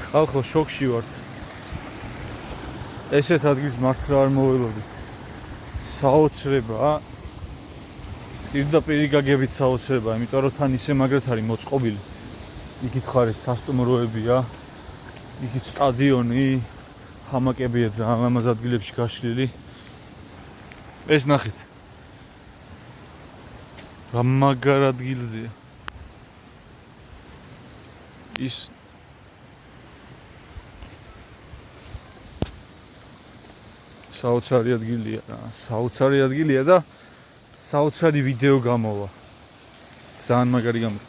ხალხო შოქში ვართ. ესეთ ადგილს მართლა არ მოველოდით. საოცრება. პირდაპირ გაგებით საოცრება, იმიტომ რომ თან ისე მაგრად არის მოწყობილი. იქით ხარ სასტუმროებია. იქით სტადიონი, ჰამაკებია ძალიან ლამაზ ადგილებში გაშლილი. ეს ნახეთ. რა მაგარ ადგილზეა. ის საოცარი ადგილია რა, საოცარი ადგილია და საოცარი ვიდეო გამოვა. ძალიან მაგარი გამოვა.